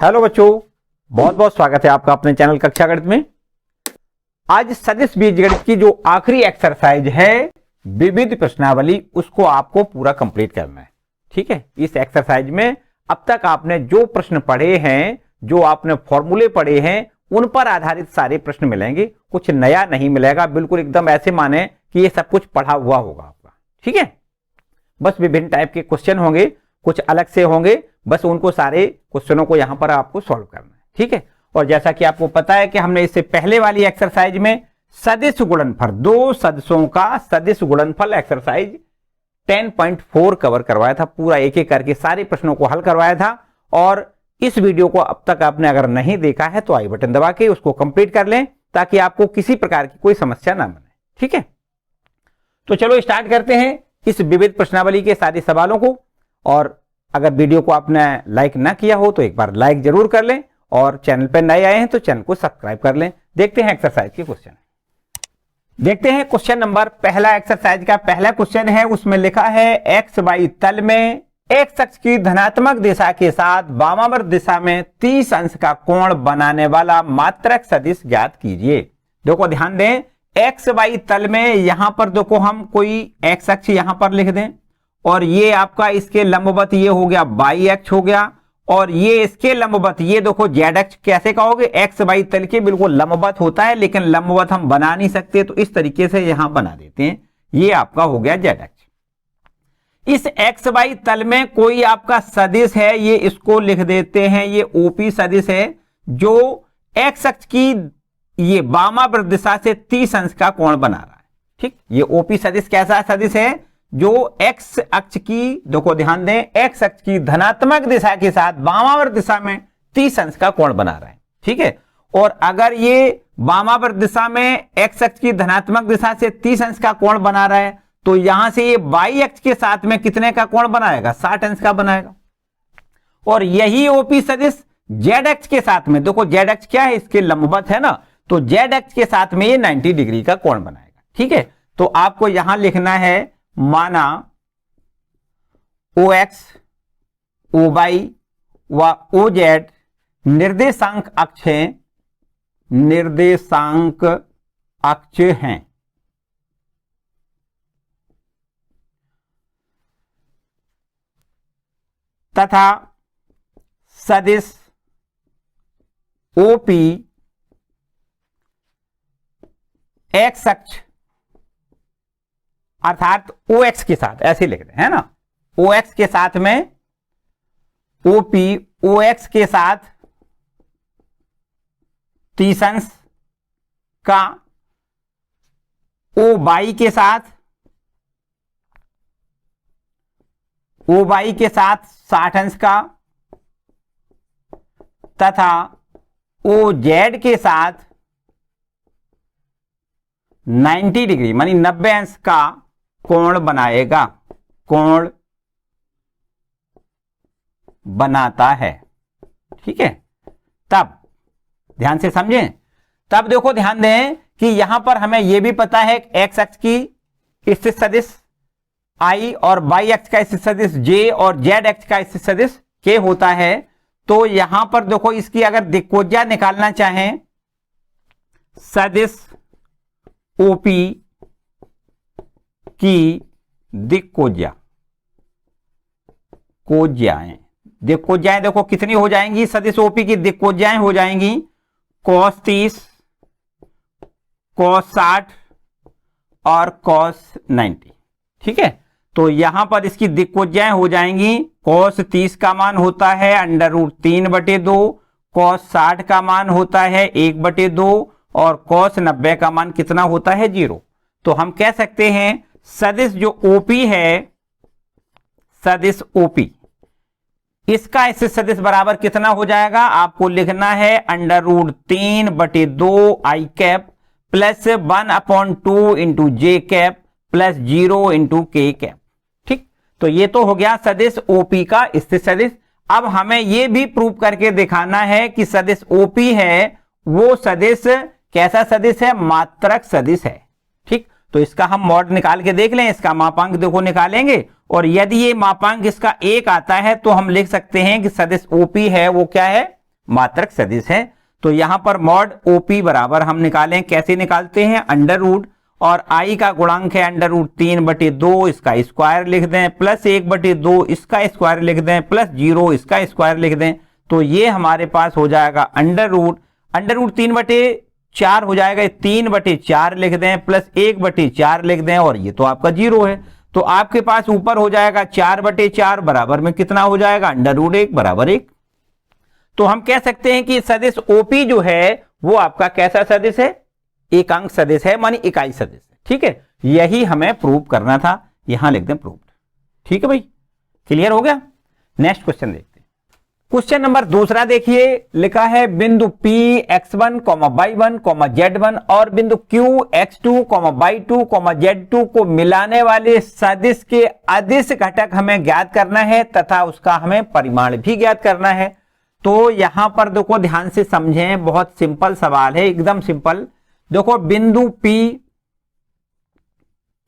Hello बच्चों, बहुत बहुत स्वागत है आपका अपने चैनल कक्षा गणित में। आज सदिश बीजगणित की जो आखिरी एक्सरसाइज है विविध प्रश्नावली, उसको आपको पूरा कंप्लीट करना है। ठीक है, इस एक्सरसाइज में अब तक आपने जो प्रश्न पढ़े हैं, जो आपने फॉर्मूले पढ़े हैं, उन पर आधारित सारे प्रश्न मिलेंगे। कुछ नया नहीं मिलेगा, बिल्कुल एकदम ऐसे माने कि ये सब कुछ पढ़ा हुआ होगा आपका। ठीक है, बस विभिन्न टाइप के क्वेश्चन होंगे, कुछ अलग से होंगे, बस उनको सारे क्वेश्चनों को यहां पर आपको सॉल्व करना है। ठीक है, और जैसा कि आपको पता है कि हमने इससे पहले वाली एक्सरसाइज में सदिश गुणनफल, दो सदिशों का सदिश गुणनफल एक्सरसाइज 10.4 कवर करवाया था। पूरा एक एक करके सारे प्रश्नों को हल करवाया था। और इस वीडियो को अब तक आपने अगर नहीं देखा है तो आई बटन दबा के उसको कंप्लीट कर लें, ताकि आपको किसी प्रकार की कोई समस्या ना बने। ठीक है, तो चलो स्टार्ट करते हैं इस विविध प्रश्नावली के सारे सवालों को। और अगर वीडियो को आपने लाइक ना किया हो तो एक बार लाइक जरूर कर लें, और चैनल पर नए आए हैं तो चैनल को सब्सक्राइब कर लें। देखते हैं एक्सरसाइज के क्वेश्चन। देखते हैं क्वेश्चन नंबर पहला। एक्सरसाइज का पहला क्वेश्चन है, उसमें लिखा है एक्स वाई तल में एक्स अक्ष की धनात्मक दिशा के साथ वामावर्त दिशा में 30 अंश का कोण बनाने वाला मात्रक सदिश ज्ञात कीजिए। देखो ध्यान दें, एक्स वाई तल में यहां पर देखो हम कोई एक्स अक्ष यहां पर लिख दें, और ये आपका इसके लंबवत ये हो गया वाई अक्ष हो गया, और ये इसके लंबवत ये देखो जेड अक्ष। कैसे कहोगे, एक्स वाई तल के बिल्कुल लंबवत होता है, लेकिन लंबवत हम बना नहीं सकते, तो इस तरीके से यहां बना देते हैं। ये आपका हो गया जेड अक्ष। इस एक्स वाई तल में कोई आपका सदिश है, ये इसको लिख देते हैं, ये ओपी सदिश है, जो एक्स अक्ष की ये वामावर्त दिशा से 30 अंश का कोण बना रहा है। ठीक, ये ओपी सदिश कैसा सदिश है, जो एक्स अक्ष की, देखो ध्यान दें, एक्स अक्ष की धनात्मक दिशा के साथ वामावर्त दिशा में 30 अंश का कोण बना रहा है। ठीक है, और अगर ये वामावर्त दिशा में एक्स अक्ष की धनात्मक दिशा से 30 अंश का कोण बना रहा है, तो यहां से ये वाई अक्ष के साथ में कितने का कोण बनाएगा, 60 अंश का बनाएगा। और यही ओपी सदिश जेड अक्ष के साथ में, देखो जेड अक्ष क्या है, इसके लंबवत है ना, तो जेड अक्ष के साथ में ये 90 डिग्री का कोण बनाएगा। ठीक है, तो आपको यहां लिखना है, माना ओ एक्स ओ वाई व ओ जेड निर्देशांक अक्ष हैं, निर्देशांक अक्ष हैं, तथा सदिश ओपी एक्स अक्ष अर्थात ओ एक्स के साथ, ऐसे लिख रहे हैं ना, ओ एक्स के साथ में ओपी ओ एक्स के साथ 30 अंश का, ओ वाई के साथ 60 अंश का, तथा ओ जेड के साथ 90 डिग्री मानी 90 अंश का कोण बनाएगा, कोण बनाता है। ठीक है, तब ध्यान से समझें, तब देखो ध्यान दें कि यहां पर हमें यह भी पता है एक्स अक्ष की स्थित सदिश आई, और वाई अक्ष का स्थित सदिश जे, और जेड अक्ष का स्थित सदिश के होता है। तो यहां पर देखो इसकी अगर दिक्कोज्या निकालना चाहें, सदिश ओपी की दिक्कोज्या, दिक्कोज्याएं देखो कितनी हो जाएंगी, सदिश ओपी की दिक्कोज्याएं हो जाएंगी cos 30, cos 60 और cos 90। ठीक है, तो यहां पर इसकी दिक्कोज्याएं हो जाएंगी, cos 30 का मान होता है √3/2, cos 60 का मान होता है 1/2, और cos 90 का मान कितना होता है 0। तो हम कह सकते हैं सदिश जो ओपी है, सदिश ओपी, इसका इससे सदिश बराबर कितना हो जाएगा, आपको लिखना है √3/2 आई कैप प्लस 1/2 इंटू जे कैप प्लस 0 इंटू के कैप। ठीक, तो ये तो हो गया सदिश ओपी का स्थित सदिश। अब हमें यह भी प्रूव करके दिखाना है कि सदिश ओपी है वो सदिश कैसा सदिश है, मात्रक सदिश है। ठीक, तो इसका हम मॉड निकाल के देख लें, इसका मापांक देखो निकालेंगे, और यदि ये मापांक इसका 1 आता है तो हम लिख सकते हैं कि सदिश ओपी है वो क्या है, मात्रक सदिश है। तो यहां पर मॉड ओपी बराबर हम निकालें, कैसे निकालते हैं, अंडर रूट और आई का गुणांक है अंडर रूट 3/2, इसका स्क्वायर लिख दें, प्लस 1/2 इसका स्क्वायर लिख दें, प्लस 0 इसका स्क्वायर लिख दें। तो ये हमारे पास हो जाएगा अंडर रूट 3/4 हो जाएगा, 3/4 लिख दें, प्लस 1/4 लिख दें, और ये तो आपका 0 है। तो आपके पास ऊपर हो जाएगा 4/4 बराबर में कितना हो जाएगा, अंडर रूट 1 बराबर 1। तो हम कह सकते हैं कि सदिश ओपी जो है वो आपका कैसा सदिश है, एकांक सदिश है, मानी इकाई सदिश है। ठीक है, यही हमें प्रूव करना था, यहां लिख दें प्रूव्ड। ठीक है भाई, क्लियर हो गया। नेक्स्ट क्वेश्चन देखते हैं। क्वेश्चन नंबर दूसरा देखिए, लिखा है बिंदु P x1, y1, z1 और बिंदु Q x2, y2, z2 को मिलाने वाले सदिश के अदिश घटक हमें ज्ञात करना है तथा उसका हमें परिमाण भी ज्ञात करना है। तो यहां पर देखो ध्यान से समझें, बहुत सिंपल सवाल है, एकदम सिंपल। देखो बिंदु P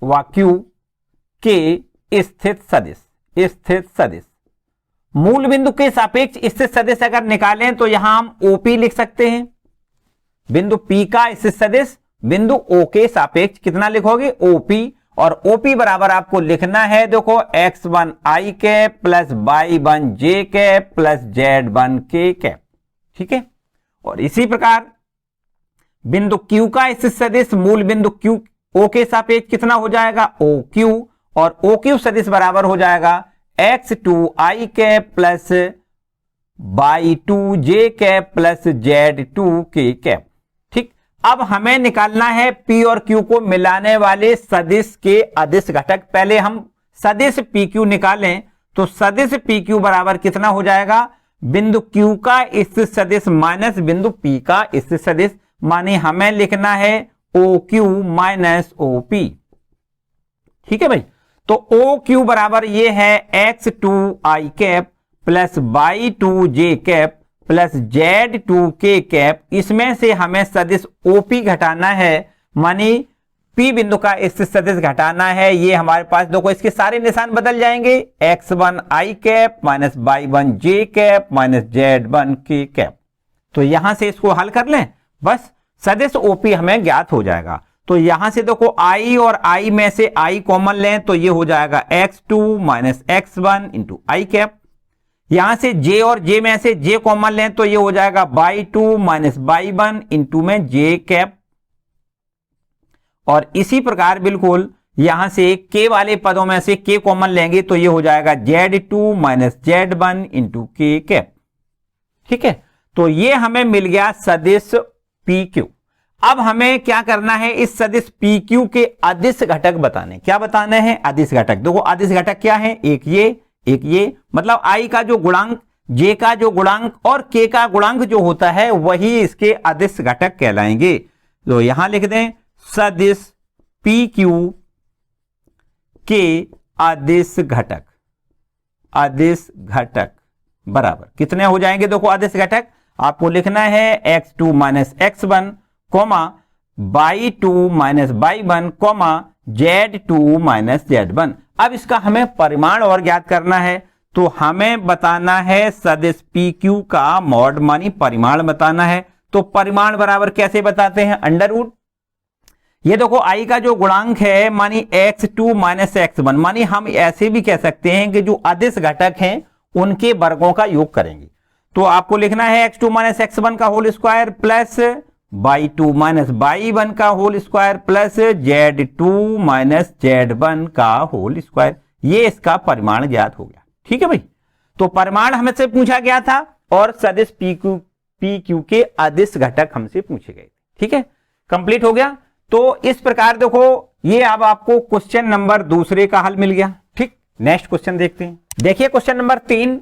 व Q के स्थित सदिश मूल बिंदु के सापेक्ष स्थित सदिश अगर निकालें तो यहां हम OP लिख सकते हैं। बिंदु P का स्थित सदिश बिंदु O के सापेक्ष कितना लिखोगे, OP, और OP बराबर आपको लिखना है देखो x1 i cap plus y1 j cap plus z1 k cap. ठीक है, और इसी प्रकार बिंदु Q का स्थित सदिश मूल बिंदु Q O के सापेक्ष कितना हो जाएगा, OQ, और OQ सदिश बराबर हो जाएगा x2 i cap plus y2 j cap plus z2 k cap. ठीक, अब हमें निकालना है P और Q को मिलाने वाले सदिश के अदिश घटक। पहले हम सदिश PQ निकालें, तो सदिश PQ बराबर कितना हो जाएगा, बिंदु Q का स्थित सदिश माइनस बिंदु P का स्थित सदिश, माने हमें लिखना है OQ माइनस OP। ठीक है भाई, तो OQ बराबर ये है x2 i cap plus y2 j cap plus z2 k cap. इसमें से हमें सदिश OP घटाना है, मानी P बिंदु का स्थित सदिश घटाना है। ये हमारे पास देखो इसके सारे निशान बदल जाएंगे, x1 i cap minus y1 j cap minus z1 k cap. तो यहां से इसको हल कर लें, बस सदिश OP हमें ज्ञात हो जाएगा। तो यहां से देखो i और i में से i कॉमन लें तो ये हो जाएगा x2 माइनस x1 इंटू आई कैप। यहां से j और j में से j कॉमन लें तो ये हो जाएगा y2 माइनस y1 इंटू में j कैप। और इसी प्रकार बिल्कुल यहां से k वाले पदों में से k कॉमन लेंगे तो ये हो जाएगा z2 minus z1 into k cap. ठीक है, तो ये हमें मिल गया सदिश PQ। अब हमें क्या करना है, इस सदिश PQ के अदिश घटक बताने। क्या बताने हैं, अदिश घटक। देखो अदिश घटक क्या है, एक ये, मतलब I का जो गुणांक, J का जो गुणांक और K का गुणांक जो होता है वही इसके अदिश घटक कहलाएंगे। तो यहां लिख दें सदिश PQ के अदिश घटक बराबर कितने हो जाएंगे। देखो अदिश घटक आपको लिखना है x2 minus x1 comma y2 minus y1 comma z2 minus z1। अब इसका हमें परिमाण और ज्ञात करना है, तो हमें बताना है सदिश PQ का मॉड, मानी परिमाण बताना है। तो परिमाण बराबर कैसे बताते हैं, अंडर रूट। ये देखो i का जो गुणांक है मानी x2 माइनस x1, मानी हम ऐसे भी कह सकते हैं कि जो अदिश घटक हैं उनके वर्गों का योग करेंगे। तो आपको लिखना है x2 माइनस x1 का whole square plus y2 minus y1 का whole square plus z2 minus z1 का होल स्क्वायर। ये इसका परिमाण ज्ञात हो गया। ठीक है भाई, तो परिमाण हमसे पूछा गया था और सदिश PQ के अदिश घटक हमसे पूछे गए। ठीक है, कंप्लीट हो गया। तो इस प्रकार देखो ये अब आपको क्वेश्चन नंबर दूसरे का हल मिल गया। ठीक, नेक्स्ट क्वेश्चन देखते हैं। देखिए क्वेश्चन नंबर 3,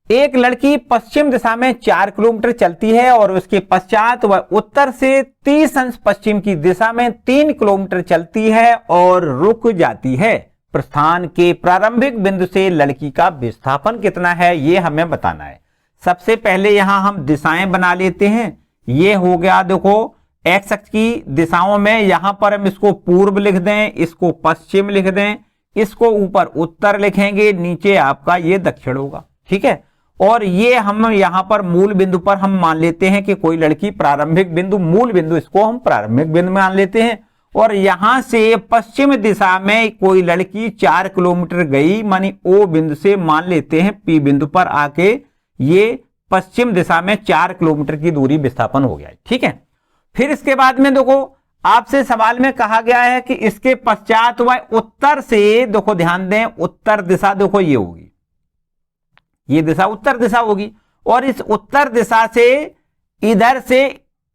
एक लड़की पश्चिम दिशा में 4 किलोमीटर चलती है और उसके पश्चात वह उत्तर से 30 अंश पश्चिम की दिशा में 3 किलोमीटर चलती है और रुक जाती है। प्रस्थान के प्रारंभिक बिंदु से लड़की का विस्थापन कितना है, ये हमें बताना है। सबसे पहले यहां हम दिशाएं बना लेते हैं। ये हो गया देखो एक्स अक्ष की दिशाओं में, यहां पर हम इसको पूर्व लिख दें, इसको पश्चिम लिख दें, इसको ऊपर उत्तर लिखेंगे, नीचे आपका ये दक्षिण होगा। ठीक है, और ये हम यहां पर मूल बिंदु पर हम मान लेते हैं कि कोई लड़की प्रारंभिक बिंदु, मूल बिंदु इसको हम प्रारंभिक बिंदु मान लेते हैं, और यहां से पश्चिम दिशा में कोई लड़की 4 किलोमीटर गई, मानी ओ बिंदु से मान लेते हैं पी बिंदु पर आके ये पश्चिम दिशा में 4 किलोमीटर की दूरी विस्थापन हो गया। ठीक है, फिर इसके बाद में देखो आपसे सवाल में कहा गया है कि इसके पश्चात वह उत्तर से, देखो ध्यान दें, उत्तर दिशा देखो ये होगी, ये दिशा उत्तर दिशा होगी, और इस उत्तर दिशा से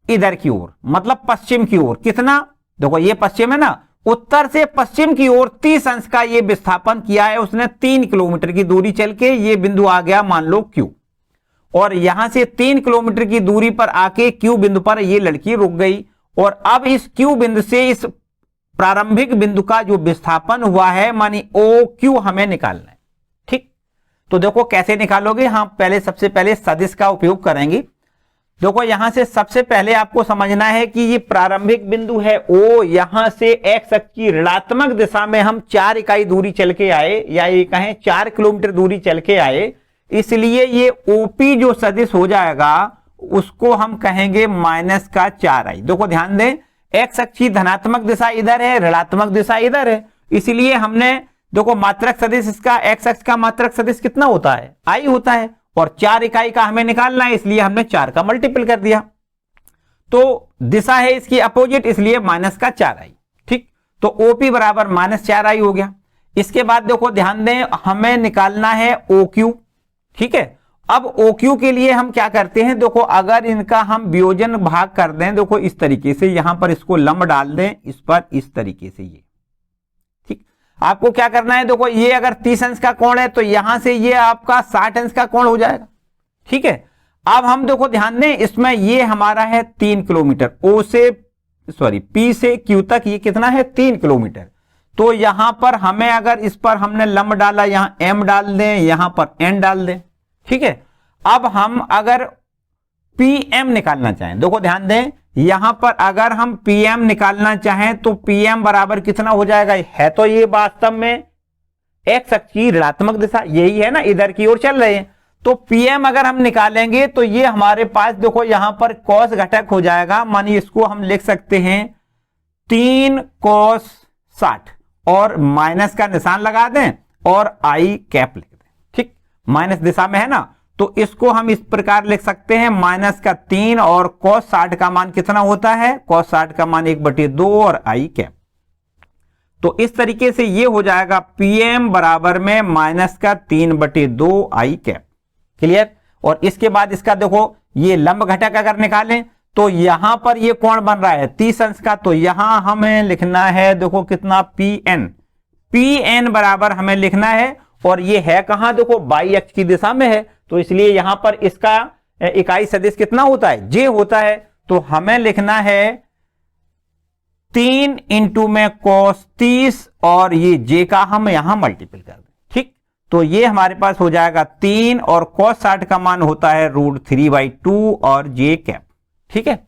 इधर की ओर, मतलब पश्चिम की ओर कितना, देखो ये पश्चिम है ना, उत्तर से पश्चिम की ओर 30 अंश का ये विस्थापन किया है उसने 3 किलोमीटर की दूरी चल के, ये बिंदु आ गया मान लो Q, और यहां से 3 किलोमीटर की दूरी पर आके Q बिंदु पर ये लड़की रुक गई, और अब इस Q बिंदु से इस प्रारंभिक बिंदु का जो विस्थापन हुआ है मानी OQ हमें निकालना है। ठीक, तो देखो कैसे निकालोगे, हाँ पहले सबसे पहले सदिश का उपयोग करेंगे। देखो यहां से सबसे पहले आपको समझना है कि ये प्रारंभिक बिंदु है O, यहां से एक्स अक्ष की ऋणात्मक दिशा में हम 4 इकाई दूरी चल के आए, या ये कहें 4 किलोमीटर दूरी चल के आए, इसलिए ये OP जो सदिश हो जाएगा उसको हम कहेंगे -4i। देखो ध्यान दें, एक्स अक्ष की धनात्मक दिशा इधर है, ऋणात्मक दिशा इधर है, इसलिए हमने देखो मात्रक सदिश इसका, एक्स अक्ष का मात्रक सदिश कितना होता है, i होता है, और 4 इकाई का हमें निकालना है, इसलिए हमने 4 का मल्टीपल कर दिया, तो दिशा है इसकी अपोजिट, इसलिए -4i। ठीक, तो OP बराबर -4i हो गया। इसके बाद देखो ध्यान दें, हमें निकालना है OQ। ठीक है, अब OQ के लिए हम क्या करते हैं, देखो अगर इनका हम वियोजन भाग कर दें, देखो इस तरीके से, यहां पर इसको लंब डाल दें इस पर, इस तरीके से ये। ठीक, आपको क्या करना है, देखो ये अगर 30 अंश का कोण है तो यहां से ये आपका 60 अंश का कोण हो जाएगा। ठीक है, अब हम देखो ध्यान दें, इसमें ये हमारा है 3 किलोमीटर, P से Q तक ये कितना है 3 किलोमीटर, तो यहां पर हमें अगर इस पर हमने लंब डाला, यहां M डाल दें, यहां पर N डाल दें। ठीक है, अब हम अगर PM निकालना चाहें, देखो ध्यान दें, यहां पर अगर हम PM निकालना चाहें तो PM बराबर कितना हो जाएगा, है तो ये वास्तव में एक्स अक्ष की ऋणात्मक दिशा यही है ना, इधर की ओर चल रहे हैं, तो PM अगर हम निकालेंगे तो ये हमारे पास देखो यहां पर cos घटक हो जाएगा, मानिए इसको हम लिख सकते हैं 3 cos 60, और माइनस का निशान लगा दें और I कैप लिख दें। ठीक, माइनस दिशा में है ना, तो इसको हम इस प्रकार लिख सकते हैं -3, और cos 60 का मान कितना होता है, cos 60 का मान 1/2 और I कैप, तो इस तरीके से ये हो जाएगा PM बराबर में -3/2 I कैप। क्लियर, और इसके बाद इसका देखो ये लंब घटक अगर निकालें तो यहां पर ये कोण बन रहा है 30 अंश का, तो यहां हमें लिखना है देखो कितना PN बराबर हमें लिखना है, और ये है कहां, देखो बाई अक्ष की दिशा में है, तो इसलिए यहां पर इसका इकाई सदिश कितना होता है, J होता है, तो हमें लिखना है 3 इंटू में cos 30, और ये J का हम यहां मल्टीपल कर दें। ठीक, तो ये हमारे पास हो जाएगा 3, और cos 60 का मान होता है √3/2 और J कैप। ठीक है,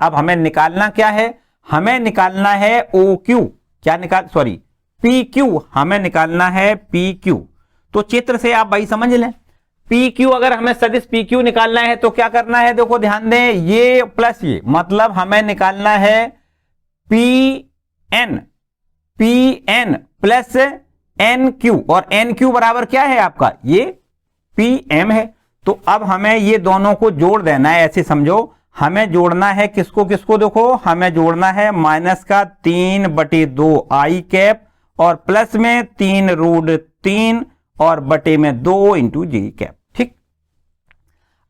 अब हमें निकालना क्या है, हमें निकालना है OQ, PQ, हमें निकालना है PQ। तो चित्र से आप भाई समझ लें, PQ अगर हमें सदिश PQ निकालना है तो क्या करना है, देखो ध्यान दें, ये प्लस ये, मतलब हमें निकालना है PN प्लस NQ, और NQ बराबर क्या है आपका, ये PM है। तो अब हमें ये दोनों को जोड़ देना है, ऐसे समझो, हमें जोड़ना है किसको किसको, देखो हमें जोड़ना है -3/2 I कैप, और प्लस में 3√3 और बटे में 2 इंटू J कैप। ठीक,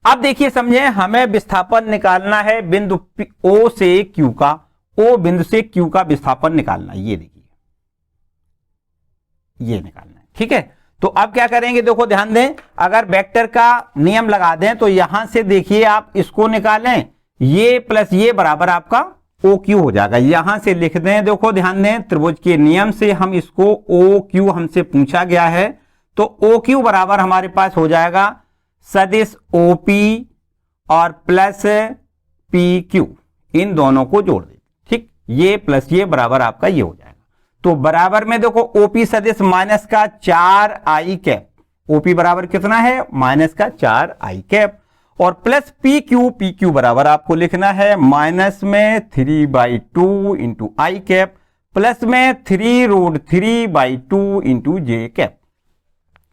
अब देखिए समझे, हमें विस्थापन निकालना है बिंदु O से Q का, O बिंदु से Q का विस्थापन निकालना, ये देखिए ये निकालना है। ठीक है, तो अब क्या करेंगे, देखो ध्यान दें, अगर वेक्टर का नियम लगा दें तो यहां से देखिए आप इसको निकालें, ये प्लस ये बराबर आपका OQ हो जाएगा, यहां से लिख दें, देखो ध्यान दें, त्रिभुज के नियम से हम इसको OQ हमसे पूछा गया है, तो OQ बराबर हमारे पास हो जाएगा सदिश OP और प्लस PQ, इन दोनों को जोड़ दें। ठीक, ये प्लस ये बराबर आपका ये हो जाएगा, तो बराबर में देखो OP सदिश -4 I कैप, ओपी बराबर कितना है माइनस का 4 आई कैप, और प्लस पी क्यू बराबर आपको लिखना है माइनस में 3/2 इंटू आई कैप प्लस में 3√3/2 इंटू जे कैप।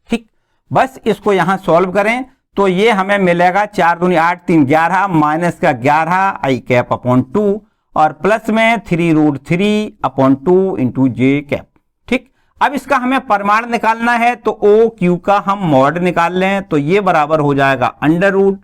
ठीक, बस इसको यहां सॉल्व करें तो ये हमें मिलेगा 4 दूनी 8 3 11 माइनस का 11 आई कैप अपॉन 2 और प्लस में 3√3/2 इंटू जे कैप। ठीक, अब इसका हमें परिमाण निकालना है तो ओ क्यू का हम मॉड निकाल लें तो ये बराबर हो जाएगा अंडर रूट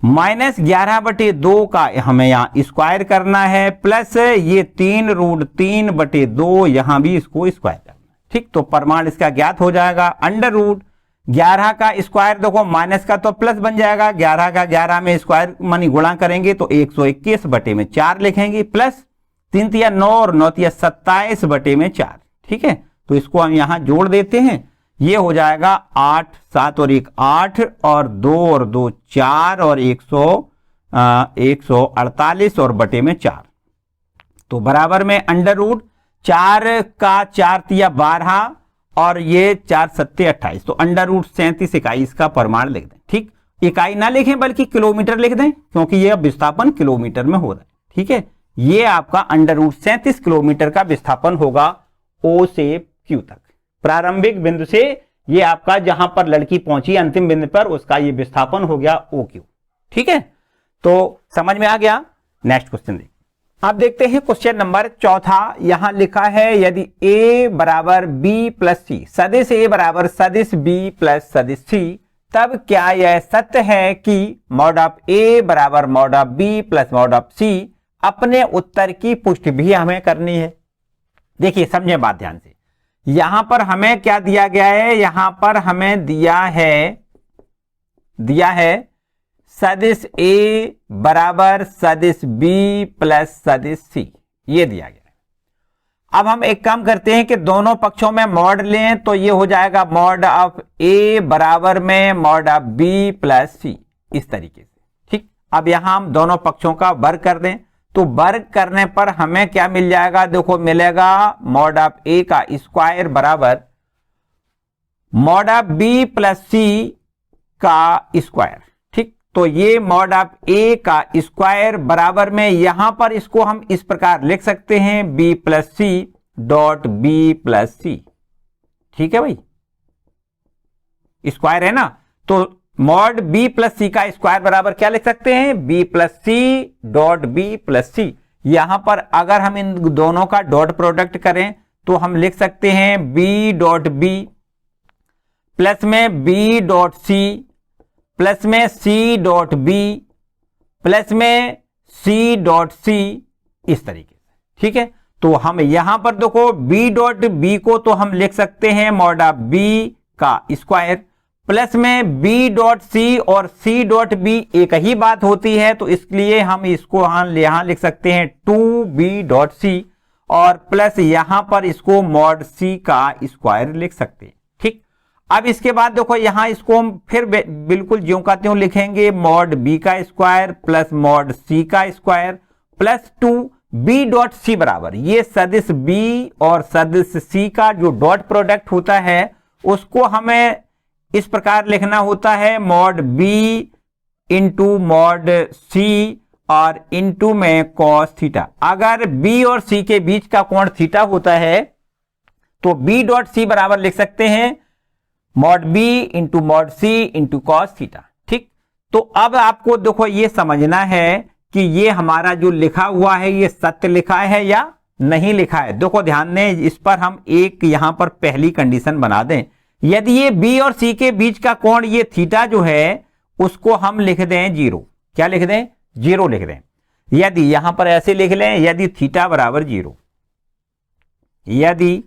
माइनस 11/2 का हमें यहां स्क्वायर करना है प्लस ये 3√3/2 यहां भी इसको स्क्वायर करना है। ठीक, तो परिमाण इसका ज्ञात हो जाएगा अंडर रूट 11 का स्क्वायर देखो माइनस का तो प्लस बन जाएगा, 11 का 11 में स्क्वायर मानी गुणा करेंगे तो 121/4 लिखेंगे प्लस 3 तिया 9 और 9 तिया 27/4। ठीक है, तो इसको हम यहां जोड़ देते हैं, ये हो जाएगा 8 7 और 1 8 और 2 और 2 4 और 148 और /4 तो बराबर में अंडर रूट 4 का 4 तिया 12 और ये 4 7 28 तो अंडर रूट 37 इकाई इसका परिमाण लिख दें। ठीक, इकाई ना लिखें बल्कि किलोमीटर लिख दें क्योंकि ये विस्थापन किलोमीटर में हो रहा है। ठीक है, ये आपका अंडर रूट 37 किलोमीटर का विस्थापन होगा ओ से क्यू तक, प्रारंभिक बिंदु से ये आपका जहां पर लड़की पहुंची अंतिम बिंदु पर उसका ये विस्थापन हो गया ओ क्यू। ठीक है, तो समझ में आ गया। नेक्स्ट क्वेश्चन देखिए, आप देखते हैं क्वेश्चन नंबर 4। यहां लिखा है यदि a बराबर b प्लस सी सदिश a बराबर सदिश b प्लस सदिश c तब क्या यह सत्य है कि मॉड ऑफ a बराबर mod of b plus mod of c अपने उत्तर की पुष्टि भी हमें करनी है। देखिए समझे बात ध्यान से, यहां पर हमें क्या दिया गया है, यहां पर हमें दिया है सदिश A बराबर सदिश B प्लस सदिश C, ये दिया गया है। अब हम एक काम करते हैं कि दोनों पक्षों में मॉड लें तो ये हो जाएगा मॉड ऑफ A बराबर में mod of B plus C इस तरीके से। ठीक, अब यहां हम दोनों पक्षों का वर्ग कर दें तो वर्ग करने पर हमें क्या मिल जाएगा, देखो मिलेगा मॉड ऑफ A का स्क्वायर बराबर mod of B plus C का स्क्वायर। तो ये मॉड ऑफ A का स्क्वायर बराबर में यहां पर इसको हम इस प्रकार लिख सकते हैं B plus C dot B plus C. ठीक है भाई, स्क्वायर है ना, तो मॉड B प्लस सी का स्क्वायर बराबर क्या लिख सकते हैं B plus C dot B plus C. यहां पर अगर हम इन दोनों का डॉट प्रोडक्ट करें तो हम लिख सकते हैं B डॉट B प्लस में B डॉट C प्लस में C डॉट B प्लस में C डॉट C इस तरीके से। ठीक है, तो हम यहां पर देखो B डॉट B को तो हम लिख सकते हैं मॉड ऑफ B का स्क्वायर प्लस में B डॉट C और C डॉट B एक ही बात होती है तो इसलिए हम इसको यहां लिख सकते हैं 2B डॉट C और प्लस यहां पर इसको मॉड C का स्क्वायर लिख सकते हैं। ठीक, अब इसके बाद देखो यहां इसको हम फिर बिल्कुल ज्यों का त्यों लिखेंगे मॉड B का स्क्वायर प्लस मॉड C का square plus 2B dot C बराबर ये सदिश B और सदिश C का जो डॉट प्रोडक्ट होता है उसको हमें इस प्रकार लिखना होता है mod B into mod C और इंटू में कॉस थीटा। अगर B और C के बीच का कोण थीटा होता है तो B डॉट C बराबर लिख सकते हैं mod B into mod C into cos theta. ठीक, तो अब आपको देखो ये समझना है कि ये हमारा जो लिखा हुआ है ये सत्य लिखा है या नहीं लिखा है। देखो ध्यान दें, इस पर हम एक यहां पर पहली कंडीशन बना दें, यदि ये B और C के बीच का कोण ये थीटा जो है उसको हम लिख दें 0। क्या लिख दें? 0 लिख दें। यदि यहां पर ऐसे लिख लें यदि थीटा बराबर 0, यदि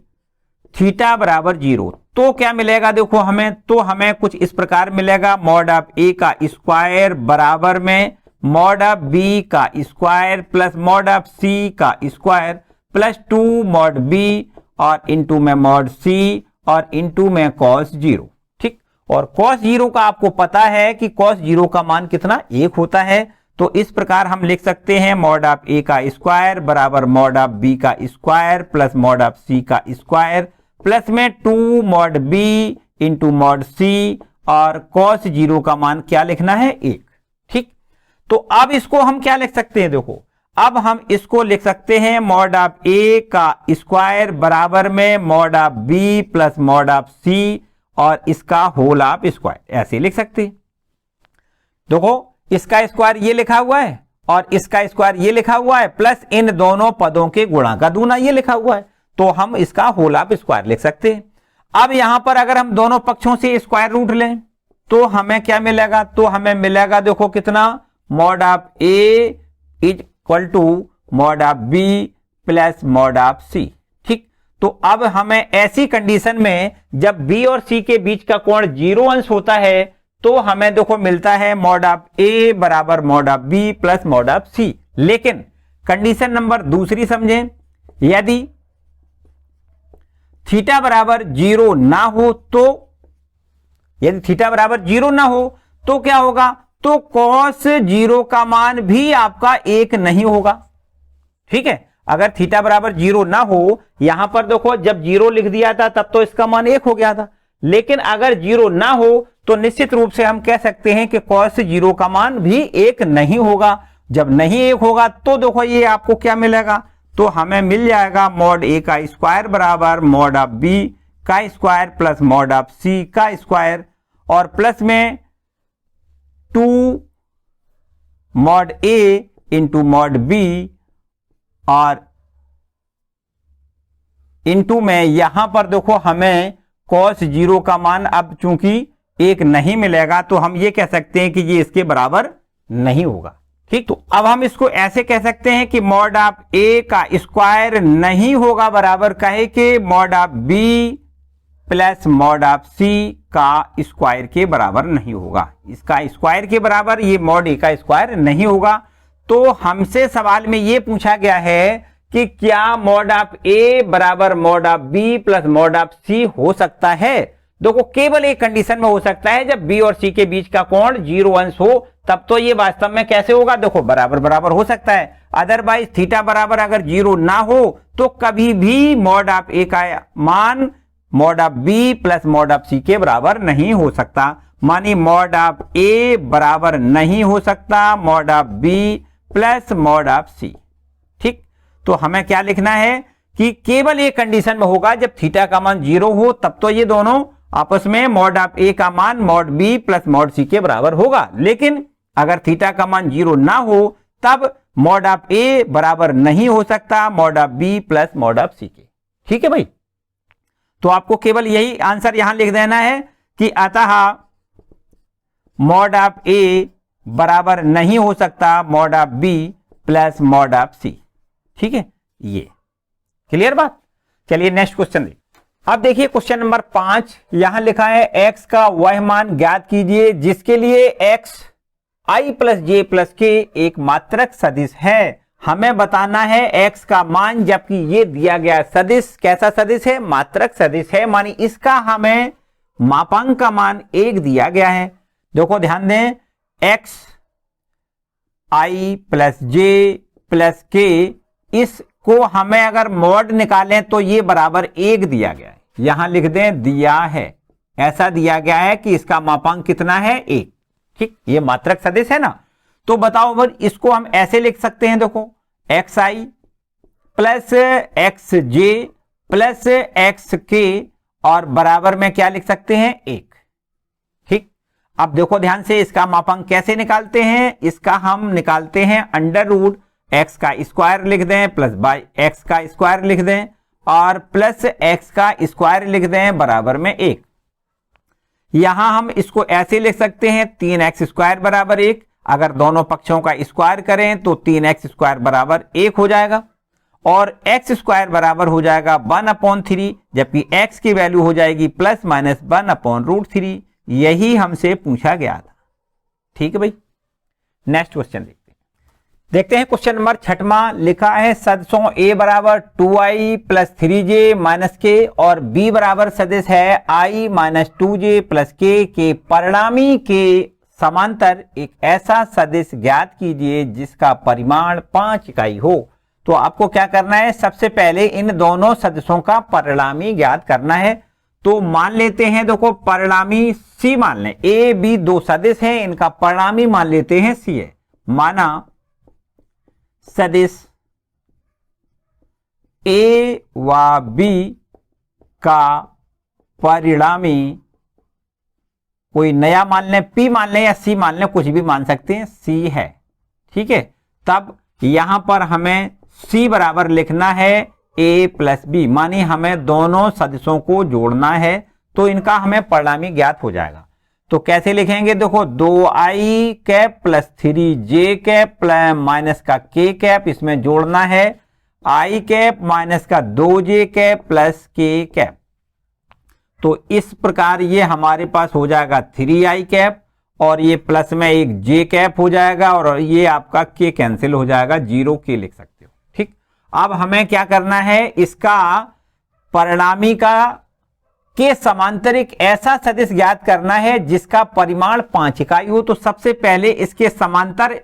थीटा बराबर 0 तो क्या मिलेगा देखो हमें, तो हमें कुछ इस प्रकार मिलेगा मॉड ऑफ A का स्क्वायर बराबर में मॉड ऑफ B का square plus mod of C का स्क्वायर प्लस 2 मॉड B और इंटू में मॉड C और इंटू में cos 0। ठीक, और cos 0 का आपको पता है कि cos 0 का मान कितना 1 होता है, तो इस प्रकार हम लिख सकते हैं मॉड ऑफ A का स्क्वायर बराबर मॉड ऑफ B का square plus mod of C का स्क्वायर प्लस में 2 mod B into mod C और कॉस 0 का मान क्या लिखना है 1। ठीक, तो अब इसको हम क्या लिख सकते हैं, देखो अब हम इसको लिख सकते हैं मॉड ऑफ ए का स्क्वायर बराबर में mod of B plus mod of C और इसका होल ऑफ स्क्वायर, ऐसे लिख सकते हैं। देखो इसका स्क्वायर ये लिखा हुआ है और इसका स्क्वायर ये लिखा हुआ है प्लस इन दोनों पदों के गुणा का दूना ये लिखा हुआ है, तो हम इसका होल ऑफ स्क्वायर लिख सकते हैं। अब यहां पर अगर हम दोनों पक्षों से स्क्वायर रूट लें तो हमें क्या मिलेगा, तो हमें मिलेगा देखो कितना, mod of A equal to mod of B plus mod of C. ठीक, तो अब हमें ऐसी कंडीशन में जब बी और सी के बीच का कोण 0 अंश होता है तो हमें देखो मिलता है मॉड ऑफ ए बराबर mod of B plus mod of C. लेकिन कंडीशन नंबर दूसरी समझें, यदि थीटा बराबर 0 ना हो तो, यदि थीटा बराबर 0 ना हो तो क्या होगा, तो कॉस 0 का मान भी आपका 1 नहीं होगा। ठीक है, अगर थीटा बराबर 0 ना हो, यहां पर देखो जब 0 लिख दिया था तब तो इसका मान 1 हो गया था, लेकिन अगर 0 ना हो तो निश्चित रूप से हम कह सकते हैं कि कॉस 0 का मान भी 1 नहीं होगा। जब नहीं 1 होगा तो देखो ये आपको क्या मिलेगा, तो हमें मिल जाएगा मॉड ए का स्क्वायर बराबर मॉड ऑफ बी का square plus mod of C का स्क्वायर और प्लस में 2 मॉड ए इंटू मॉड बी और इंटू में यहां पर देखो हमें कॉस 0 का मान अब चूंकि 1 नहीं मिलेगा तो हम ये कह सकते हैं कि ये इसके बराबर नहीं होगा। ठीक, तो अब हम इसको ऐसे कह सकते हैं कि मॉड ऑफ ए का स्क्वायर नहीं होगा बराबर कहे कि mod of B plus mod of C का स्क्वायर के बराबर नहीं होगा। इसका स्क्वायर के बराबर ये मॉड ए का स्क्वायर नहीं होगा। तो हमसे सवाल में ये पूछा गया है कि क्या मॉड ऑफ ए बराबर mod of B plus mod of C हो सकता है। देखो केवल एक कंडीशन में हो सकता है, जब बी और सी के बीच का कोण 0 अंश हो तब तो ये वास्तव में कैसे होगा, देखो बराबर बराबर हो सकता है। अदरवाइज थीटा बराबर अगर 0 ना हो तो कभी भी मॉड ऑफ ए का मान mod of B plus mod of C के बराबर नहीं हो सकता। मानी मॉड ऑफ ए बराबर नहीं हो सकता mod of B plus mod of C. ठीक, तो हमें क्या लिखना है कि केवल एक कंडीशन में होगा, जब थीटा का मान 0 हो तब तो ये दोनों आपस में मॉड ऑफ ए का मान mod B plus mod C के बराबर होगा। लेकिन अगर थीटा का मान 0 ना हो तब मॉड ऑफ ए बराबर नहीं हो सकता mod of B plus mod of C के। ठीक है भाई, तो आपको केवल यही आंसर यहां लिख देना है कि अतः मॉड ऑफ ए बराबर नहीं हो सकता mod of B plus mod of C. ठीक है, ये क्लियर बात। चलिए नेक्स्ट क्वेश्चन देखिए। अब देखिए क्वेश्चन नंबर 5, यहां लिखा है x का वह मान ज्ञात कीजिए जिसके लिए x i plus J plus के एक मात्रक सदिश है। हमें बताना है x का मान, जबकि ये दिया गया सदिश कैसा सदिश है, मात्रक सदिश है, मानी इसका हमें मापांक का मान 1 दिया गया है। देखो ध्यान दें, x i plus J plus के, इसको हमें अगर मॉड निकालें तो ये बराबर 1 दिया गया है। यहां लिख दें दिया है, ऐसा दिया गया है कि इसका मापांक कितना है 1। ठीक, ये मात्रक सदिश है ना। तो बताओ भाई इसको हम ऐसे लिख सकते हैं, देखो एक्स आई प्लस एक्स जे प्लस एक्स के और बराबर में क्या लिख सकते हैं 1। ठीक, अब देखो ध्यान से इसका मापांक कैसे निकालते हैं, इसका हम निकालते हैं अंडर रूट एक्स का स्क्वायर लिख दें प्लस बाई एक्स का स्क्वायर लिख दें और प्लस एक्स का स्क्वायर लिख दें बराबर में 1। यहां हम इसको ऐसे लिख सकते हैं 3x स्क्वायर बराबर 1। अगर दोनों पक्षों का स्क्वायर करें तो 3x स्क्वायर बराबर 1 हो जाएगा और x स्क्वायर बराबर हो जाएगा 1/3, जबकि x की वैल्यू हो जाएगी प्लस माइनस 1/√3। यही हमसे पूछा गया था। ठीक है भाई, नेक्स्ट क्वेश्चन देखते हैं। क्वेश्चन नंबर 6वां लिखा है सदिशों a बराबर 2i प्लस 3j माइनस के और b बराबर सदिश है i माइनस 2j प्लस के परिणामी के समांतर एक ऐसा सदिश ज्ञात कीजिए जिसका परिमाण 5 इकाई हो। तो आपको क्या करना है, सबसे पहले इन दोनों सदिशों का परिणामी ज्ञात करना है। तो मान लेते हैं, देखो परिणामी सी मान लें, ए बी दो सदिश हैं, इनका परिणामी मान लेते हैं सी है। माना सदिश ए व बी का परिणामी कोई नया मान लें, पी मान लें या सी मान लें, कुछ भी मान सकते हैं, सी है। ठीक है, तब यहां पर हमें सी बराबर लिखना है ए प्लस बी, मानी हमें दोनों सदिशों को जोड़ना है, तो इनका हमें परिणामी ज्ञात हो जाएगा। तो कैसे लिखेंगे, देखो 2i cap plus 3j cap plus minus का k कैप, इसमें जोड़ना है i कैप माइनस का 2j cap plus k cap. तो इस प्रकार ये हमारे पास हो जाएगा 3i कैप और ये प्लस में एक j कैप हो जाएगा और ये आपका k कैंसिल हो जाएगा, 0k लिख सकते हो। ठीक, अब हमें क्या करना है, इसका परिणामी का के समांतरिक ऐसा सदिश ज्ञात करना है जिसका परिमाण 5 इकाई हो। तो सबसे पहले इसके समांतर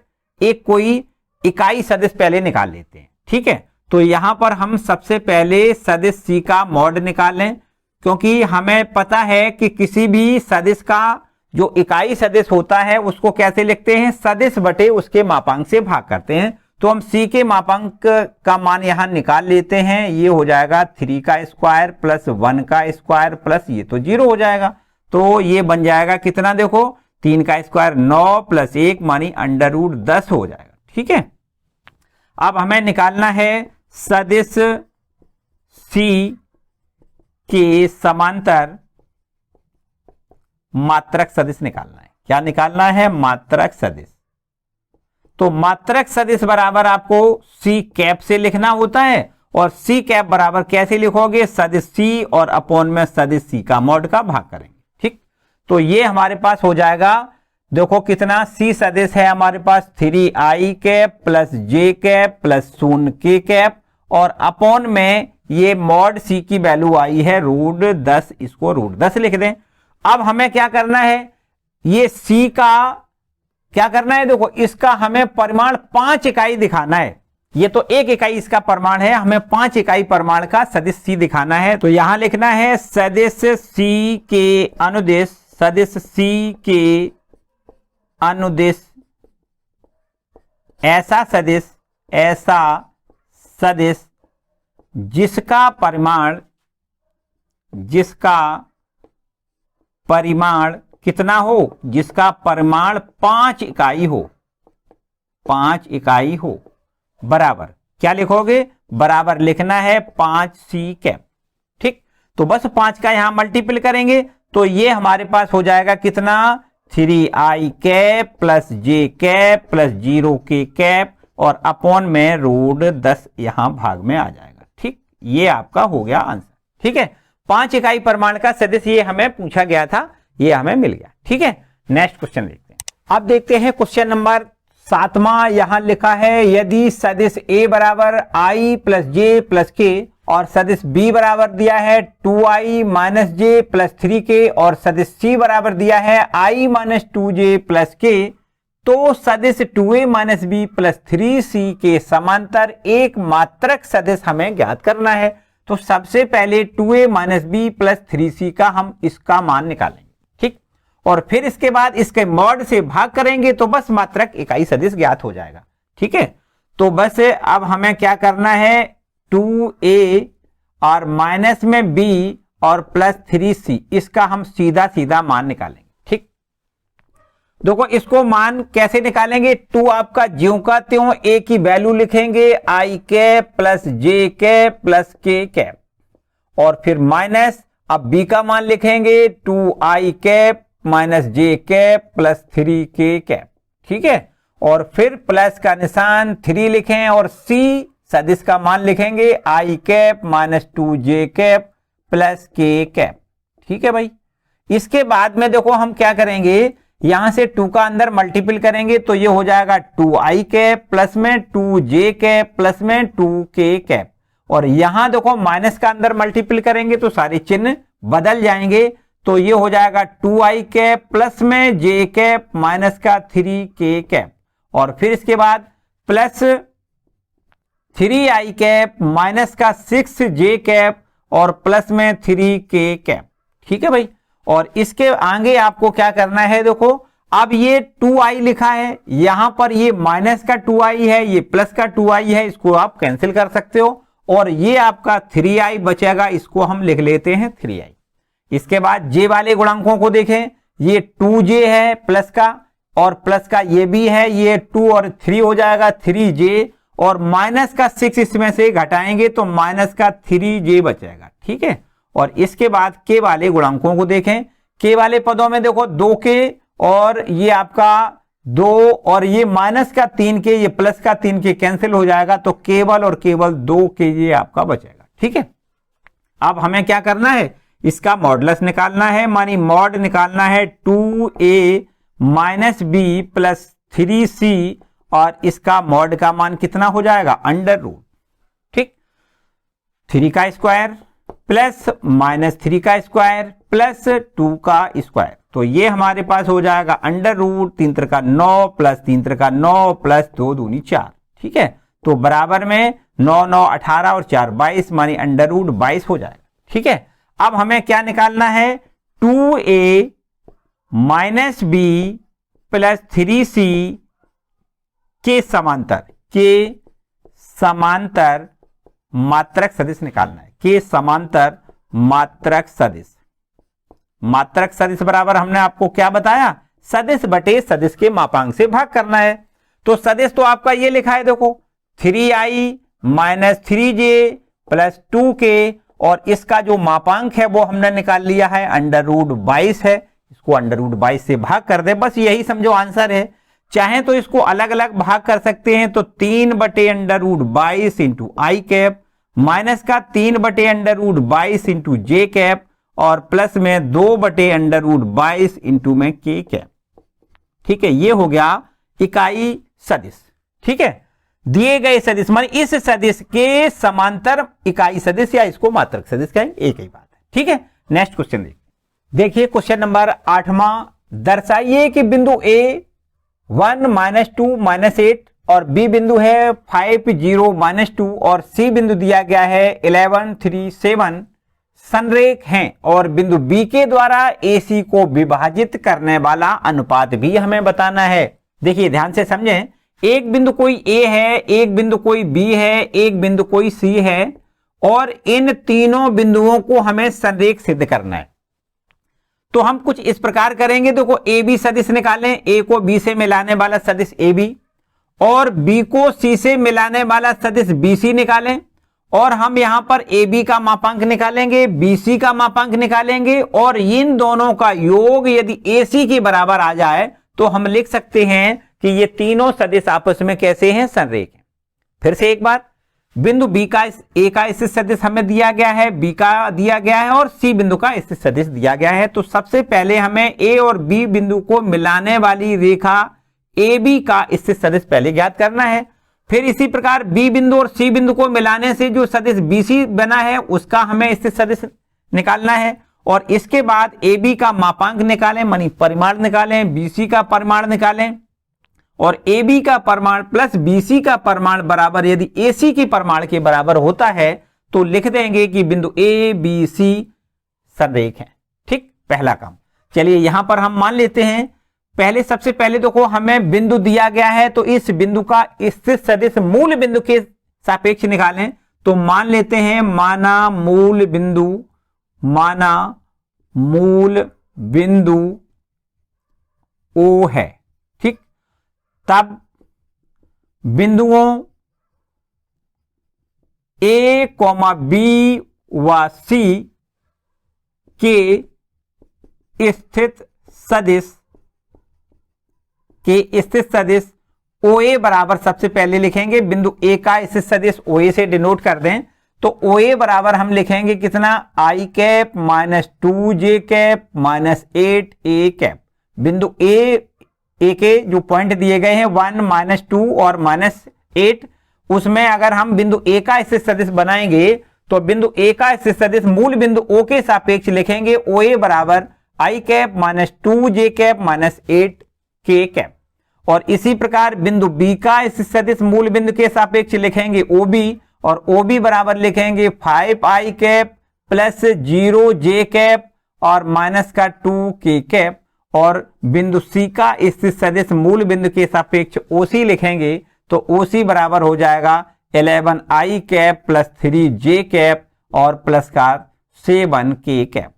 एक कोई इकाई सदिश पहले निकाल लेते हैं। ठीक है, तो यहां पर हम सबसे पहले सदिश सी का मॉड निकालें, क्योंकि हमें पता है कि किसी भी सदिश का जो इकाई सदिश होता है उसको कैसे लिखते हैं, सदिश बटे उसके मापांक से भाग करते हैं। तो हम सी के मापांक का मान यहां निकाल लेते हैं, ये हो जाएगा 3 का स्क्वायर प्लस 1 का स्क्वायर प्लस ये तो 0 हो जाएगा। तो ये बन जाएगा कितना, देखो 3 का स्क्वायर 9 प्लस 1 मानी √10 हो जाएगा। ठीक है, अब हमें निकालना है सदिश सी के समांतर मात्रक सदिश निकालना है। क्या निकालना है, मात्रक सदिश। तो मात्रक सदिश बराबर आपको सी कैप से लिखना होता है और सी कैप बराबर कैसे लिखोगे, सदिश सी और अपॉन में सदिश सी का मॉड का भाग करेंगे। ठीक, तो ये हमारे पास हो जाएगा, देखो कितना सी सदिश है हमारे पास 3i cap plus j cap plus 0k cap और अपॉन में ये मॉड सी की वैल्यू आई है √10, इसको √10 लिख दें। अब हमें क्या करना है, ये सी का क्या करना है, देखो इसका हमें परिमाण 5 इकाई दिखाना है। ये तो 1 इकाई इसका परिमाण है, हमें 5 इकाई परिमाण का सदिश सी दिखाना है। तो यहां लिखना है सदिश सी के अनुदिश, सदिश सी के अनुदिश ऐसा सदिश जिसका परिमाण कितना हो, जिसका परिमाण 5 इकाई हो, 5 इकाई हो, बराबर क्या लिखोगे, बराबर लिखना है 5c कैप। ठीक, तो बस 5 का यहां मल्टीपल करेंगे तो ये हमारे पास हो जाएगा कितना, 3i cap plus j cap plus 0k cap और अपॉन में √10 यहां भाग में आ जाएगा। ठीक, ये आपका हो गया आंसर। ठीक है, 5 इकाई परिमाण का सदिश ये हमें पूछा गया था, ये हमें मिल गया। ठीक है, नेक्स्ट क्वेश्चन देखते हैं। अब देखते हैं क्वेश्चन नंबर 7वां। यहां लिखा है यदि सदिश a बराबर i plus j plus k और सदिश b बराबर दिया है 2i minus j plus 3k और सदिश c बराबर दिया है i minus 2j plus k, तो सदिश 2a minus b plus 3c के समांतर एक मात्रक सदिश हमें ज्ञात करना है। तो सबसे पहले 2a minus b plus 3c का हम इसका मान निकालेंगे। ठीक, और फिर इसके बाद इसके मॉड से भाग करेंगे तो बस मात्रक इकाई सदिश ज्ञात हो जाएगा। ठीक है, तो बस अब हमें क्या करना है, 2a और माइनस में b और प्लस 3c, इसका हम सीधा सीधा मान निकालेंगे। ठीक, देखो इसको मान कैसे निकालेंगे, 2 आपका ज्यों का त्यों a की वैल्यू लिखेंगे i cap plus j cap plus k cap और फिर माइनस, अब b का मान लिखेंगे 2i cap minus j cap plus 3k cap. ठीक है, और फिर प्लस का निशान 3 लिखें और c सदिश का मान लिखेंगे i cap minus 2j cap plus k cap. ठीक है भाई, इसके बाद में देखो हम क्या करेंगे, यहां से 2 का अंदर मल्टीपल करेंगे तो ये हो जाएगा 2i कैप प्लस में 2j कैप प्लस में 2k कैप और यहां देखो माइनस का अंदर मल्टीपल करेंगे तो सारे चिन्ह बदल जाएंगे। तो ये हो जाएगा 2i कैप प्लस में j कैप माइनस का 3k कैप और फिर इसके बाद प्लस 3i कैप माइनस का 6j कैप और प्लस में 3k कैप। ठीक है भाई। और इसके आगे आपको क्या करना है, देखो अब ये 2i लिखा है, यहां पर ये माइनस का 2i है, ये प्लस का 2i है, इसको आप कैंसिल कर सकते हो। और ये आपका 3i बचेगा, इसको हम लिख लेते हैं 3i। इसके बाद j वाले गुणांकों को देखें, ये 2j है प्लस का, और प्लस का ये भी है, ये 2 और 3 हो जाएगा 3j, और माइनस का 6 इसमें से घटाएंगे तो माइनस का 3j बचेगा, ठीक है। और इसके बाद k वाले गुणांकों को देखें, k वाले पदों में देखो 2k और ये आपका 2 और ये माइनस का 3k, ये प्लस का 3k कैंसिल हो जाएगा, तो केवल और केवल 2k ये आपका बचेगा, ठीक है। अब हमें क्या करना है, इसका मॉडुलस निकालना है, मानी मॉड निकालना है 2a minus B plus 3c, और इसका मॉड का मान कितना हो जाएगा, अंडर रूट, ठीक, 3 का स्क्वायर प्लस माइनस 3 का स्क्वायर प्लस 2 का स्क्वायर, तो ये हमारे पास हो जाएगा अंडर रूट 3 त्रिका 9 प्लस 3 त्रिका 9 प्लस 2 दूनी 4, ठीक है। तो बराबर में 9 9 18 और 4 22, मानी अंडर रूट 22 हो जाएगा, ठीक है। अब हमें क्या निकालना है, 2a minus B plus 3c के समांतर मात्रक सदिश निकालना है, के समांतर मात्रक सदिश। मात्रक सदिश बराबर हमने आपको क्या बताया, सदिश बटे सदिश के मापांक से भाग करना है। तो सदिश तो आपका ये लिखा है, देखो 3i minus 3j plus 2k, और इसका जो मापांक है वो हमने निकाल लिया है, अंडर रूट 22 है, इसको अंडर रूट 22 से भाग कर दे, बस यही समझो आंसर है। चाहे तो इसको अलग अलग भाग कर सकते हैं, तो 3 बटे अंडर रूट 22 इंटू आई कैप, माइनस का 3 बटे अंडर रूट 22 इंटू जे कैप, और प्लस में 2 बटे अंडर रूट 22 इंटू में के कैप, ठीक है। ये हो गया इकाई सदिश, ठीक है। दिए गए सदिश मान इस सदिश के समांतर इकाई सदिश, या इसको मात्रक सदिश कहेंगे, एक ही बात है, ठीक है। नेक्स्ट क्वेश्चन देखिए क्वेश्चन नंबर 8वां, दर्शाइए कि बिंदु ए 1 माइनस 2 माइनस 8 और बी बिंदु है 5 0 माइनस 2 और सी बिंदु दिया गया है 11 3 7 संरेख हैं, और बिंदु बी के द्वारा ए सी को विभाजित करने वाला अनुपात भी हमें बताना है। देखिए ध्यान से समझें, एक बिंदु कोई ए है, एक बिंदु कोई बी है, एक बिंदु कोई सी है, और इन तीनों बिंदुओं को हमें संरेख सिद्ध करना है। तो हम कुछ इस प्रकार करेंगे, देखो ए बी सदिश निकालें, ए को बी से मिलाने वाला सदिश ए बी, और बी को सी से मिलाने वाला सदिश बी सी निकालें, और हम यहां पर ए बी का मापांक निकालेंगे, बी सी का मापांक निकालेंगे, और इन दोनों का योग यदि ए सी के बराबर आ जाए तो हम लिख सकते हैं कि ये तीनों सदिश आपस में कैसे हैं, संरेख हैं। फिर से एक बार, बिंदु बी का ए का स्थित सदिश हमें दिया गया है, बी का दिया गया है, और सी बिंदु का स्थित सदिश दिया गया है। तो सबसे पहले हमें ए और बी बिंदु को मिलाने वाली रेखा ए बी का स्थित सदिश पहले ज्ञात करना है। फिर इसी प्रकार बी बिंदु और सी बिंदु को मिलाने से जो सदिश बी सी बना है उसका हमें स्थित सदिश निकालना है, और इसके बाद ए बी का मापांक निकालें, मानी परिमाण निकालें, बी सी का परिमाण निकालें, और ए बी का परिमाण प्लस बी सी का परिमाण बराबर यदि ए सी के परिमाण के बराबर होता है तो लिख देंगे कि बिंदु ए बी सी संरेख है, ठीक, पहला काम। चलिए यहां पर हम मान लेते हैं, पहले सबसे पहले देखो हमें बिंदु दिया गया है, तो इस बिंदु का स्थित सदिश मूल बिंदु के सापेक्ष निकालें। तो मान लेते हैं, माना मूल बिंदु ओ है, ठीक। तब बिंदुओं ए कॉमा बी व सी के स्थित सदिश ओ ए बराबर सबसे पहले लिखेंगे, बिंदु ए का स्थित सदिश ओ ए से डिनोट कर दें, तो ओ ए बराबर हम लिखेंगे कितना, आई cap minus 2 J cap minus 8 A cap. बिंदु ए के जो पॉइंट दिए गए हैं 1 माइनस 2 और माइनस 8, उसमें अगर हम बिंदु ए का स्थित सदिश बनाएंगे तो बिंदु ए का स्थित सदिश मूल बिंदु ओ के सापेक्ष लिखेंगे, ओ ए बराबर आई कैप माइनस 2 जे कैप माइनस 8 के कैप। और इसी प्रकार बिंदु बी का स्थित सदिश मूल बिंदु के सापेक्ष लिखेंगे ओ बी, और ओ बी बराबर लिखेंगे 5 आई कैप प्लस 0 जे कैप, और माइनस का 2k कैप, और बिंदु C का स्थित सदिश मूल बिंदु के सापेक्ष OC लिखेंगे तो OC बराबर हो जाएगा 11i cap plus 3j cap और प्लस का 7k कैप।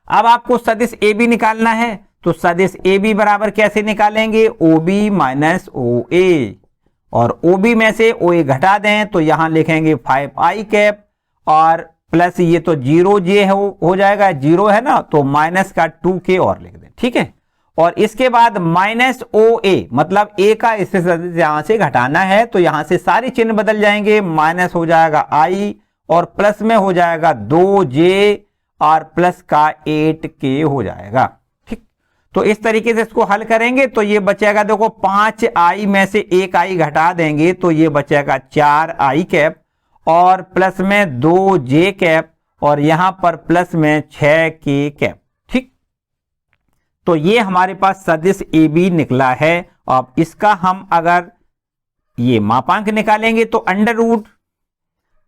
अब आपको सदिश AB निकालना है, तो सदिश AB बराबर कैसे निकालेंगे, OB माइनस OA, और OB में से OA घटा दें तो यहां लिखेंगे 5i कैप और प्लस ये तो 0j हो जाएगा, 0 है ना, तो माइनस का 2k और लिख दें, ठीक है। और इसके बाद माइनस OA मतलब A का इससे यहां से घटाना है, तो यहां से सारे चिन्ह बदल जाएंगे, माइनस हो जाएगा I और प्लस में हो जाएगा 2j और प्लस का 8k हो जाएगा, ठीक। तो इस तरीके से इसको हल करेंगे तो ये बचेगा, देखो 5i में से 1i घटा देंगे तो ये बचेगा 4i कैप और प्लस में 2j कैप और यहां पर प्लस में 6k कैप, ठीक। तो ये हमारे पास सदिश AB निकला है। अब इसका हम अगर ये मापांक निकालेंगे तो अंडर रूट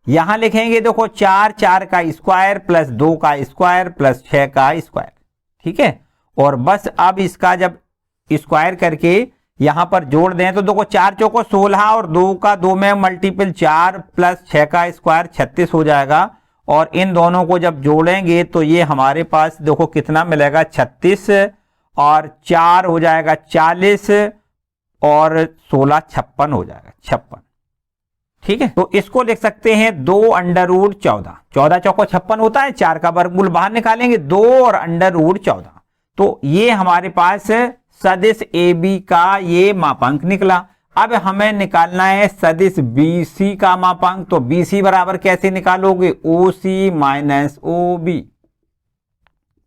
यहां लिखेंगे, देखो 4 का स्क्वायर प्लस 2 का स्क्वायर प्लस 6 का स्क्वायर, ठीक है। और बस अब इसका जब स्क्वायर करके यहां पर जोड़ दें तो देखो 4 चौको 16 और 2 का 2 में मल्टीपल 4 प्लस 6 का स्क्वायर 36 हो जाएगा, और इन दोनों को जब जोड़ेंगे तो ये हमारे पास देखो कितना मिलेगा, 36 और 4 हो जाएगा 40 और 16 56 हो जाएगा, 56, ठीक है। तो इसको लिख सकते हैं 2 अंडर रूट 14, 14 चौको 56 होता है, 4 का वर्गमूल बाहर निकालेंगे 2 और अंडर रूट 14। तो ये हमारे पास सदिश AB का ये मापांक निकला। अब हमें निकालना है सदिश BC का मापांक, तो BC बराबर कैसे निकालोगे, OC माइनस OB,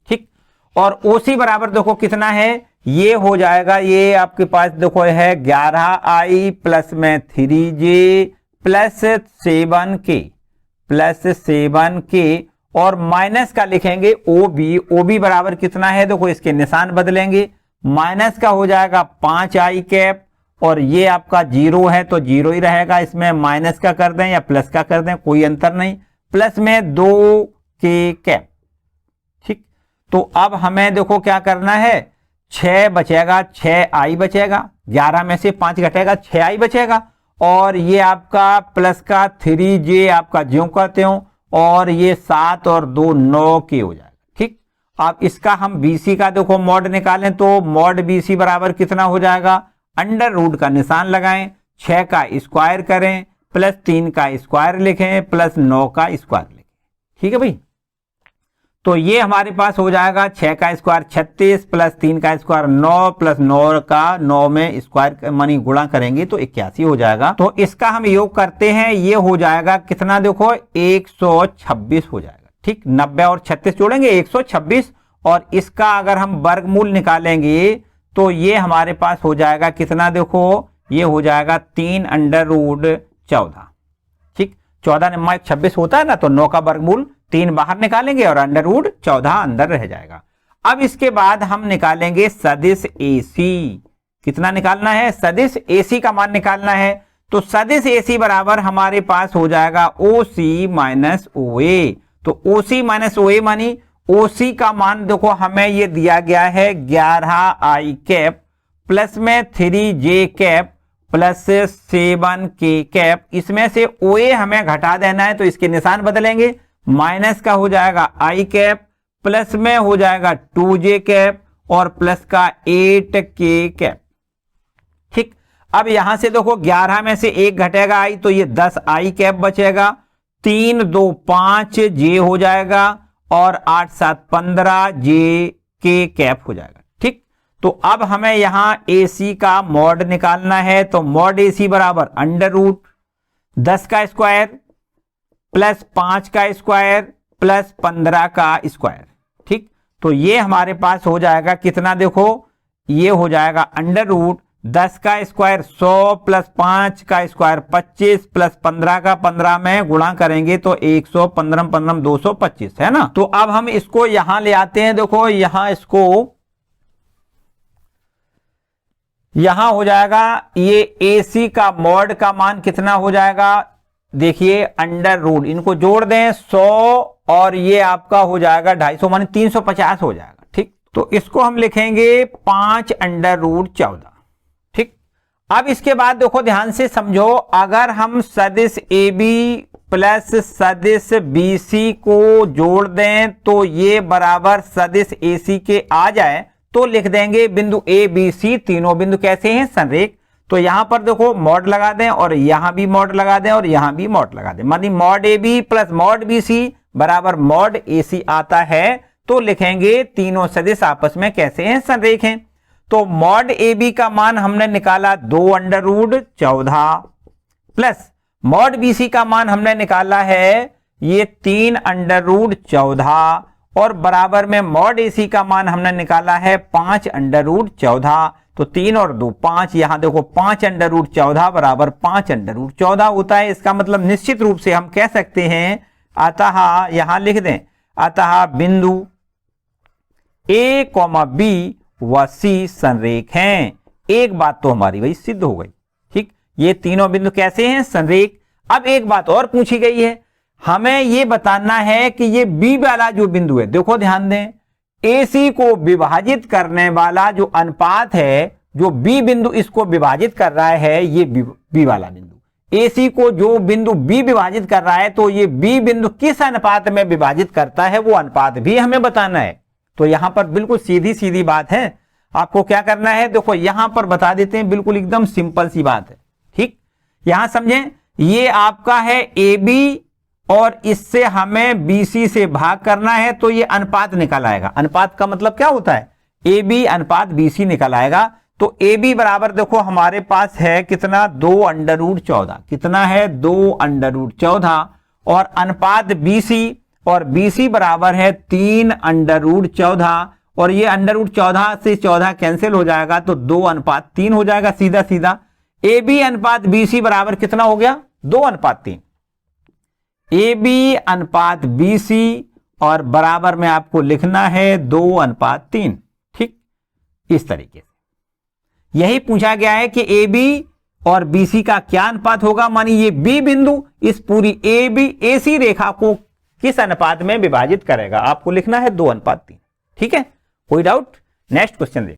ठीक। और OC बराबर देखो कितना है, ये हो जाएगा, ये आपके पास देखो है 11i प्लस में 3j प्लस 7k और माइनस का लिखेंगे OB बराबर कितना है, देखो इसके निशान बदलेंगे, माइनस का हो जाएगा 5i कैप और ये आपका 0 है तो 0 ही रहेगा, इसमें माइनस का कर दें या प्लस का कर दें कोई अंतर नहीं, प्लस में 2k कैप, ठीक। तो अब हमें देखो क्या करना है, 6 बचेगा, 6i बचेगा, 11 में से 5 घटेगा 6i बचेगा, और ये आपका प्लस का 3j आपका ज्यों करते हो, और ये 7 और 2 9k हो जाएगा, ठीक। अब इसका हम BC का देखो मॉड निकालें तो मॉड BC बराबर कितना हो जाएगा, अंडर रूट का निशान लगाएं, 6 का स्क्वायर करें प्लस 3 का स्क्वायर लिखें प्लस 9 का स्क्वायर लिखें, ठीक है भाई। तो ये हमारे पास हो जाएगा 6 का स्क्वायर 36 प्लस 3 का स्क्वायर 9 प्लस 9 का 9 में स्क्वायर मानी गुणा करेंगे तो 81 हो जाएगा। तो इसका हम योग करते हैं, ये हो जाएगा कितना, देखो 126 हो जाएगा, ठीक। 90 और 36 जोड़ेंगे 126, और इसका अगर हम वर्गमूल निकालेंगे तो ये हमारे पास हो जाएगा कितना, देखो ये हो जाएगा 3 अंडर रूट 14, ठीक। 14 में 26 होता है ना, तो 9 का वर्गमूल 3 बाहर निकालेंगे और अंडर रूट 14 अंदर रह जाएगा। अब इसके बाद हम निकालेंगे सदिश AC, कितना निकालना है, सदिश AC का मान निकालना है, तो सदिश AC बराबर हमारे पास हो जाएगा OC माइनस OA। तो OC माइनस OA मानी OC का मान देखो हमें ये दिया गया है 11i कैप प्लस में 3j cap plus 7k cap, इसमें से OA हमें घटा देना है तो इसके निशान बदलेंगे, माइनस का हो जाएगा i कैप प्लस में हो जाएगा 2j कैप और प्लस का 8k कैप, ठीक। अब यहां से देखो 11 में से 1 घटेगा i तो ये 10i कैप बचेगा, 3 2 5 j हो जाएगा और 8 7 15 j k कैप हो जाएगा, ठीक। तो अब हमें यहां AC का मॉड निकालना है, तो मॉड AC बराबर अंडर रूट 10 का स्क्वायर प्लस 5 का स्क्वायर प्लस 15 का स्क्वायर, ठीक। तो ये हमारे पास हो जाएगा कितना, देखो ये हो जाएगा अंडर रूट 10 का स्क्वायर 100 प्लस 5 का स्क्वायर 25 प्लस 15 का 15 में गुणा करेंगे तो 115 15 225 है ना। तो अब हम इसको यहां ले आते हैं, देखो यहां इसको यहां हो जाएगा, ये AC का मॉड का मान कितना हो जाएगा देखिए अंडर रूट, इनको जोड़ दें 100 और ये आपका हो जाएगा 250 माने 350 हो जाएगा। ठीक, तो इसको हम लिखेंगे 5 अंडर रूट 14। ठीक, अब इसके बाद देखो ध्यान से समझो, अगर हम सदिश ए बी प्लस सदिश बी सी को जोड़ दें तो ये बराबर सदिश ए सी के आ जाए तो लिख देंगे बिंदु ए बी सी तीनों बिंदु कैसे हैं, संरेख। तो यहां पर देखो मॉड लगा दें और यहां भी मॉड लगा दें और यहां भी मॉड लगा दें, मानी mod A B plus mod B C बराबर मॉड ए सी आता है तो लिखेंगे तीनों सदिश आपस में कैसे हैं, संरेख हैं। तो मॉड ए बी का मान हमने निकाला 2 under root 14 plus mod B C का मान हमने निकाला है ये 3 अंडर रूट 14 और बराबर में मॉड ए सी का मान हमने निकाला है 5 अंडर रूट 14। तो 3 और 2 5, यहां देखो 5 अंडर रूट 14 बराबर 5 अंडर रूट 14 होता है। इसका मतलब निश्चित रूप से हम कह सकते हैं अतः, यहां लिख दें, अतः बिंदु ए कॉमा बी व सी संरेख हैं। एक बात तो हमारी वही सिद्ध हो गई। ठीक, ये तीनों बिंदु कैसे हैं, संरेख। अब एक बात और पूछी गई है, हमें ये बताना है कि ये बी वाला जो बिंदु है, देखो ध्यान दें, AC को विभाजित करने वाला जो अनुपात है, जो बी बिंदु इसको विभाजित कर रहा है, ये बी वाला बिंदु AC को जो बिंदु बी विभाजित कर रहा है, तो ये बी बिंदु किस अनुपात में विभाजित करता है वो अनुपात भी हमें बताना है। तो यहां पर बिल्कुल सीधी सीधी बात है, आपको क्या करना है, देखो यहां पर बता देते हैं, बिल्कुल एकदम सिंपल सी बात है। ठीक, यहां समझें, ये आपका है AB और इससे हमें BC से भाग करना है तो ये अनुपात निकल आएगा। अनुपात का मतलब क्या होता है, AB अनुपात BC निकल आएगा। तो AB बराबर देखो हमारे पास है कितना, 2 अंडर रूट 14, कितना है 2 अंडर रूट 14 और अनुपात BC, और BC बराबर है 3 अंडर रूट 14 और ये अंडर रूट 14 से 14 कैंसिल हो जाएगा तो 2 अनुपात 3 हो जाएगा सीधा सीधा। AB अनुपात BC बराबर कितना हो गया, 2 अनुपात 3। AB अनुपात BC और बराबर में आपको लिखना है 2 अनुपात 3। ठीक, इस तरीके से यही पूछा गया है कि AB और BC का क्या अनुपात होगा, मानी ये B बिंदु इस पूरी AC रेखा को किस अनुपात में विभाजित करेगा, आपको लिखना है 2 अनुपात 3। ठीक है, कोई डाउट? नेक्स्ट क्वेश्चन देखिए।